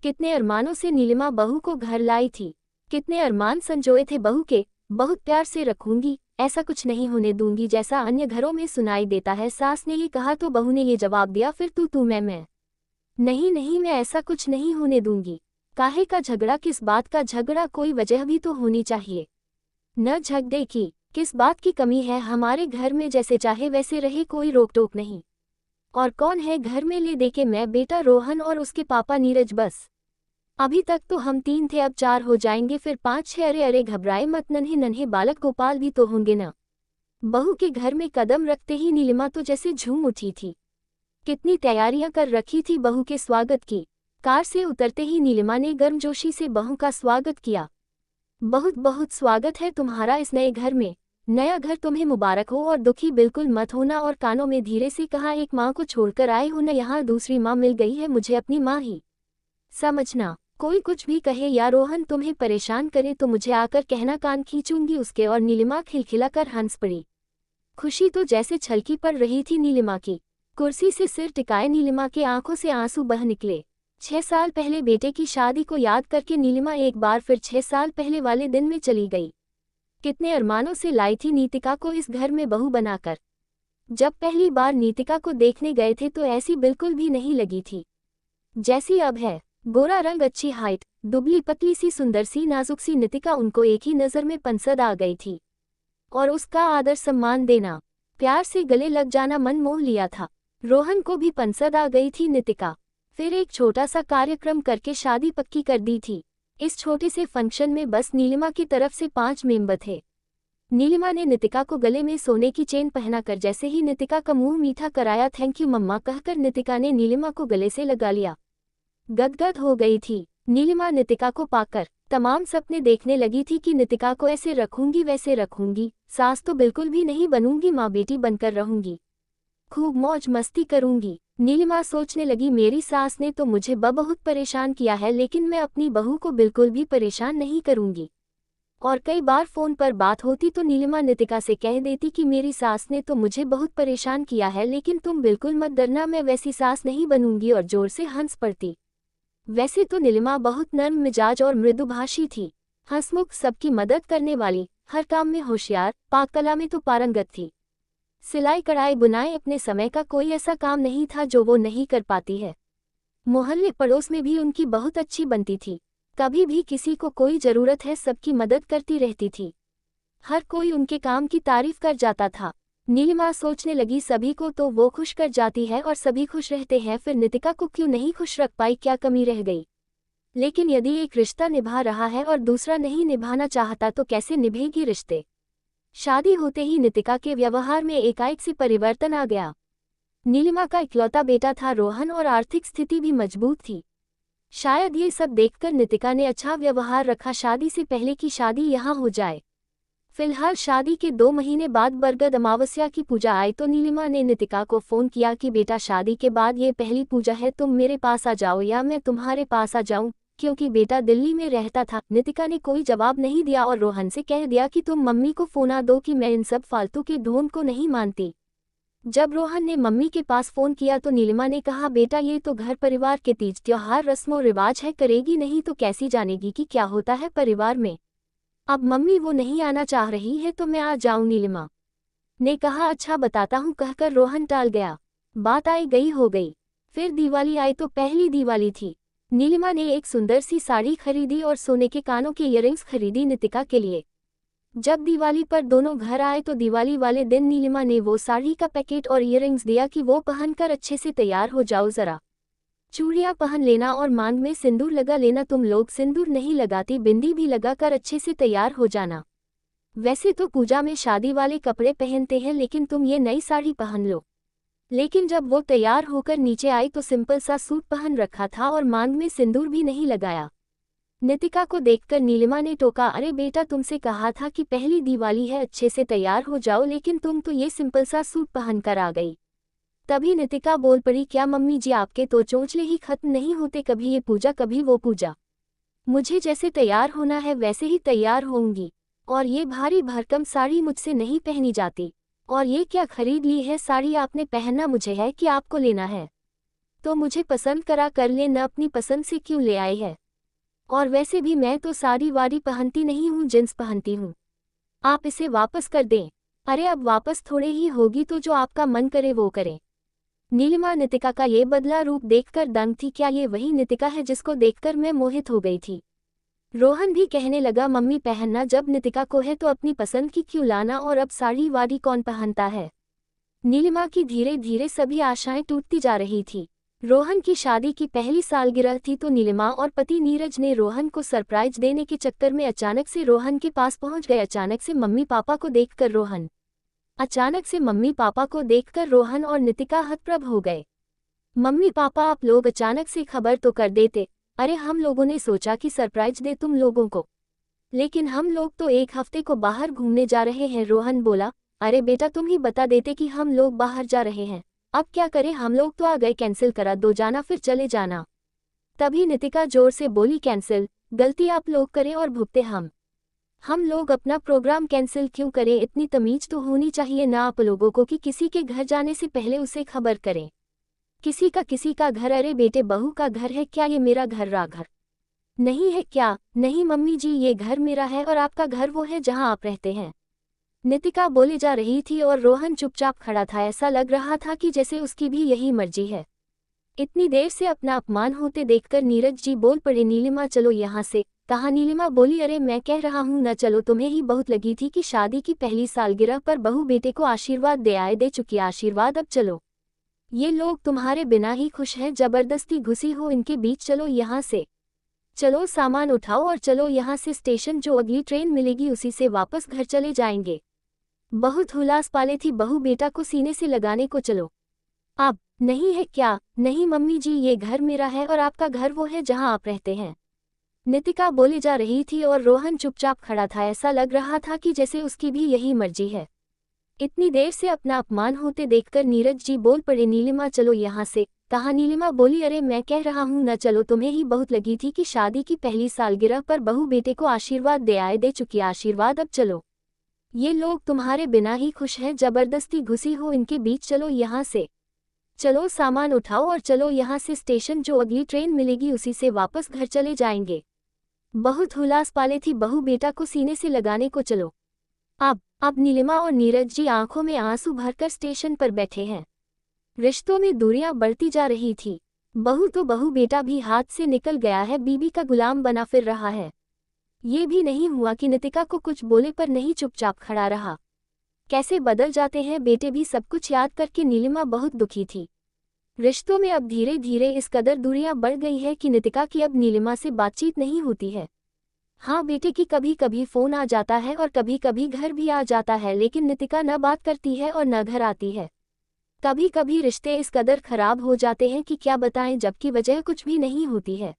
कितने अरमानों से नीलिमा बहू को घर लाई थी। कितने अरमान संजोए थे बहू के, बहुत प्यार से रखूंगी, ऐसा कुछ नहीं होने दूंगी जैसा अन्य घरों में सुनाई देता है। सास ने ये कहा तो बहू ने ये जवाब दिया, फिर तू मैं। नहीं नहीं, मैं ऐसा कुछ नहीं होने दूंगी। काहे का झगड़ा, किस बात का झगड़ा, कोई वजह भी तो होनी चाहिए। न झगड़े की किस बात की कमी है, हमारे घर में जैसे चाहे वैसे रहे, कोई रोक टोक नहीं। और कौन है घर में, ले देके मैं, बेटा रोहन और उसके पापा नीरज, बस। अभी तक तो हम 3 थे, अब 4 हो जाएंगे, फिर 5-6। अरे अरे घबराए मत, नन्हे नन्हे बालक गोपाल भी तो होंगे ना। बहू के घर में कदम रखते ही नीलिमा तो जैसे झूम उठी थी। कितनी तैयारियां कर रखी थी बहू के स्वागत की। कार से उतरते ही नीलिमा ने गर्मजोशी से बहू का स्वागत किया। बहुत बहुत स्वागत है तुम्हारा इस नए घर में, नया घर तुम्हें मुबारक हो, और दुखी बिल्कुल मत होना। और कानों में धीरे से कहा, एक माँ को छोड़कर आए हो न यहाँ, दूसरी माँ मिल गई है मुझे, अपनी माँ ही समझना। कोई कुछ भी कहे या रोहन तुम्हें परेशान करे तो मुझे आकर कहना, कान खींचूंगी उसके। और नीलिमा खिलखिलाकर हंस पड़ी। खुशी तो जैसे छलकी पड़ रही थी नीलिमा की। कुर्सी से सिर टिकाए नीलिमा के आंखों से आंसू बह निकले। 6 साल पहले बेटे की शादी को याद करके नीलिमा एक बार फिर 6 साल पहले वाले दिन में चली गई। कितने अरमानों से लाई थी नीतिका को इस घर में बहू बनाकर। जब पहली बार नीतिका को देखने गए थे तो ऐसी बिल्कुल भी नहीं लगी थी जैसी अब है। गोरा रंग, अच्छी हाइट, दुबली पतली सी, सुंदर सी, नाजुक सी नीतिका उनको एक ही नज़र में पसंद आ गई थी। और उसका आदर सम्मान देना, प्यार से गले लग जाना मन मोह लिया था। रोहन को भी पसंद आ गई थी नीतिका। फिर एक छोटा सा कार्यक्रम करके शादी पक्की कर दी थी। इस छोटे से फंक्शन में बस नीलिमा की तरफ से 5 मेंबर थे। नीलिमा ने नीतिका को गले में सोने की चेन पहनाकर जैसे ही नीतिका का मुंह मीठा कराया, थैंक यू मम्मा कहकर नीतिका ने नीलिमा को गले से लगा लिया। गदगद हो गई थी नीलिमा नीतिका को पाकर। तमाम सपने देखने लगी थी कि नीतिका को ऐसे रखूंगी वैसे रखूंगी, सास तो बिल्कुल भी नहीं बनूंगी, माँ बेटी बनकर रहूंगी, खूब मौज मस्ती करूंगी। नीलिमा सोचने लगी, मेरी सास ने तो मुझे बहुत परेशान किया है, लेकिन मैं अपनी बहू को बिल्कुल भी परेशान नहीं करूंगी। और कई बार फोन पर बात होती तो नीलिमा नीतिका से कह देती कि मेरी सास ने तो मुझे बहुत परेशान किया है, लेकिन तुम बिल्कुल मत डरना, मैं वैसी सास नहीं बनूंगी, और जोर से हंस पड़ती। वैसे तो नीलिमा बहुत नर्म मिजाज और मृदुभाषी थी, हंसमुख, सबकी मदद करने वाली, हर काम में होशियार, पाक कला में तो पारंगत थी। सिलाई कढ़ाई बुनाई, अपने समय का कोई ऐसा काम नहीं था जो वो नहीं कर पाती है। मोहल्ले पड़ोस में भी उनकी बहुत अच्छी बनती थी। कभी भी किसी को कोई ज़रूरत है सबकी मदद करती रहती थी। हर कोई उनके काम की तारीफ कर जाता था। नीलिमा सोचने लगी, सभी को तो वो खुश कर जाती है और सभी खुश रहते हैं, फिर नीतिका को क्यों नहीं खुश रख पाई, क्या कमी रह गई। लेकिन यदि एक रिश्ता निभा रहा है और दूसरा नहीं निभाना चाहता तो कैसे निभेगी रिश्ते। शादी होते ही नीतिका के व्यवहार में एकाएक से परिवर्तन आ गया। नीलिमा का इकलौता बेटा था रोहन और आर्थिक स्थिति भी मजबूत थी। शायद ये सब देखकर नीतिका ने अच्छा व्यवहार रखा, शादी से पहले की शादी यहाँ हो जाए। फिलहाल शादी के 2 महीने बाद बरगद अमावस्या की पूजा आई तो नीलिमा ने नीतिका को फ़ोन किया कि बेटा शादी के बाद ये पहली पूजा है, तुम मेरे पास आ जाओ या मैं तुम्हारे पास आ जाऊं, क्योंकि बेटा दिल्ली में रहता था। नीतिका ने कोई जवाब नहीं दिया और रोहन से कह दिया कि तुम मम्मी को फ़ोन आ दो कि मैं इन सब फालतू के ढोंग को नहीं मानती। जब रोहन ने मम्मी के पास फ़ोन किया तो नीलिमा ने कहा, बेटा ये तो घर परिवार के तीज त्योहार रस्मों रिवाज है, करेगी नहीं तो कैसी जानेगी कि क्या होता है परिवार में। अब मम्मी वो नहीं आना चाह रही है तो मैं आ जाऊं, नीलिमा ने कहा। अच्छा बताता हूँ कहकर रोहन टाल गया। बात आई गई हो गई। फिर दिवाली आई तो पहली दिवाली थी। नीलिमा ने एक सुंदर सी साड़ी खरीदी और सोने के कानों के इयररिंग्स खरीदी नीतिका के लिए। जब दिवाली पर दोनों घर आए तो दिवाली वाले दिन नीलिमा ने वो साड़ी का पैकेट और इयररिंग्स दिया कि वो पहनकर अच्छे से तैयार हो जाओ, जरा चूड़ियाँ पहन लेना और मांग में सिंदूर लगा लेना। तुम लोग सिंदूर नहीं लगाती, बिंदी भी लगाकर अच्छे से तैयार हो जाना। वैसे तो पूजा में शादी वाले कपड़े पहनते हैं, लेकिन तुम ये नई साड़ी पहन लो। लेकिन जब वो तैयार होकर नीचे आई तो सिंपल सा सूट पहन रखा था और मांग में सिंदूर भी नहीं लगाया। नीतिका को देखकर नीलिमा ने टोका, अरे बेटा तुमसे कहा था कि पहली दिवाली है, अच्छे से तैयार हो जाओ, लेकिन तुम तो ये सिंपल सा सूट पहन कर आ गई। तभी नीतिका बोल पड़ी, क्या मम्मी जी आपके तो चोंचले ही खत्म नहीं होते, कभी ये पूजा कभी वो पूजा। मुझे जैसे तैयार होना है वैसे ही तैयार होऊंगी, और ये भारी भरकम साड़ी मुझसे नहीं पहनी जाती। और ये क्या खरीद ली है साड़ी आपने, पहनना मुझे है कि आपको लेना है। तो मुझे पसंद करा कर ले, न अपनी पसंद से क्यों ले आए है। और वैसे भी मैं तो साड़ी वाड़ी पहनती नहीं हूँ, जींस पहनती हूँ। आप इसे वापस कर दें। अरे अब वापस थोड़े ही होगी, तो जो आपका मन करे वो करें। नीलिमा नितिका का ये बदला रूप देखकर दंग थी। क्या ये वही नितिका है जिसको देखकर मैं मोहित हो गई थी। रोहन भी कहने लगा, मम्मी पहनना जब नितिका को है तो अपनी पसंद की क्यों लाना, और अब साड़ी वाड़ी कौन पहनता है। नीलिमा की धीरे धीरे सभी आशाएं टूटती जा रही थी। रोहन की शादी की पहली सालगिरह थी, तो नीलिमा और पति नीरज ने रोहन को सरप्राइज देने के चक्कर में अचानक से रोहन के पास पहुंच गए। अचानक से मम्मी पापा को देखकर रोहन और नितिका हतप्रभ हो गए। मम्मी पापा, आप लोग अचानक से खबर तो कर देते। अरे हम लोगों ने सोचा कि सरप्राइज दे तुम लोगों को, लेकिन हम लोग तो एक हफ्ते को बाहर घूमने जा रहे हैं। रोहन बोला, अरे बेटा तुम ही बता देते कि हम लोग बाहर जा रहे हैं। अब क्या करें, हम लोग तो आ गए, कैंसिल करा दो, जाना फिर चले जाना। तभी नितिका जोर से बोली, कैंसिल? गलती आप लोग करें और भुगते हम लोग अपना प्रोग्राम कैंसिल क्यों करें। इतनी तमीज तो होनी चाहिए ना आप लोगों को कि किसी के घर जाने से पहले उसे खबर करें। किसी का घर? अरे बेटे बहू का घर है क्या ये? मेरा घर नहीं है क्या? नहीं मम्मी जी, ये घर मेरा है और आपका घर वो है जहां आप रहते हैं। नितिका बोले जा रही थी और रोहन चुपचाप खड़ा था। ऐसा लग रहा था कि जैसे उसकी भी यही मर्जी है। इतनी देर से अपना अपमान होते देखकर नीरज जी बोल पड़े, नीलिमा चलो यहाँ से। कहा? नीलिमा बोली, अरे मैं कह रहा हूँ न चलो, तुम्हें ही बहुत लगी थी कि शादी की पहली सालगिरह पर बहू बेटे को आशीर्वाद दे चुकी आशीर्वाद, अब चलो। ये लोग तुम्हारे बिना ही खुश हैं, जबरदस्ती घुसी हो इनके बीच, चलो यहाँ से। चलो सामान उठाओ और चलो यहाँ से, स्टेशन जो अगली ट्रेन मिलेगी उसी से वापस घर चले जाएंगे। बहुत हुलास पाले थी बहू बेटा को सीने से लगाने को, चलो। अब नहीं है क्या? नहीं मम्मी जी, ये घर मेरा है और आपका घर वो है जहां आप रहते हैं। नितिका बोले जा रही थी और रोहन चुपचाप खड़ा था। ऐसा लग रहा था कि जैसे उसकी भी यही मर्जी है। इतनी देर से अपना अपमान होते देखकर नीरज जी बोल पड़े, नीलिमा चलो यहाँ से। कहा? नीलिमा बोली, अरे मैं कह रहा हूँ न चलो, तुम्हें ही बहुत लगी थी कि शादी की पहली सालगिरह पर बहू बेटे को आशीर्वाद दे चुकी आशीर्वाद, अब चलो। ये लोग तुम्हारे बिना ही खुश हैं, जबरदस्ती घुसी हो इनके बीच, चलो यहाँ से। चलो सामान उठाओ और चलो यहाँ से, स्टेशन जो अगली ट्रेन मिलेगी उसी से वापस घर चले जाएंगे। बहुत हुलास पाले थी बहू बेटा को सीने से लगाने को, चलो। अब नीलिमा और नीरज जी आंखों में आंसू भरकर स्टेशन पर बैठे हैं। रिश्तों में दूरियां बढ़ती जा रही थी। बहू तो बहू, बेटा भी हाथ से निकल गया है, बीबी का गुलाम बना फिर रहा है। ये भी नहीं हुआ कि नितिका को कुछ बोले पर नहीं, चुपचाप खड़ा रहा। कैसे बदल जाते हैं बेटे भी, सब कुछ याद करके नीलिमा बहुत दुखी थी। रिश्तों में अब धीरे धीरे इस कदर दूरियां बढ़ गई है कि नितिका की अब नीलिमा से बातचीत नहीं होती है। हाँ, बेटे की कभी कभी फोन आ जाता है और कभी कभी घर भी आ जाता है, लेकिन नितिका न बात करती है और न घर आती है। कभी कभी रिश्ते इस कदर खराब हो जाते हैं कि क्या बताएं, जबकि वजह कुछ भी नहीं होती है।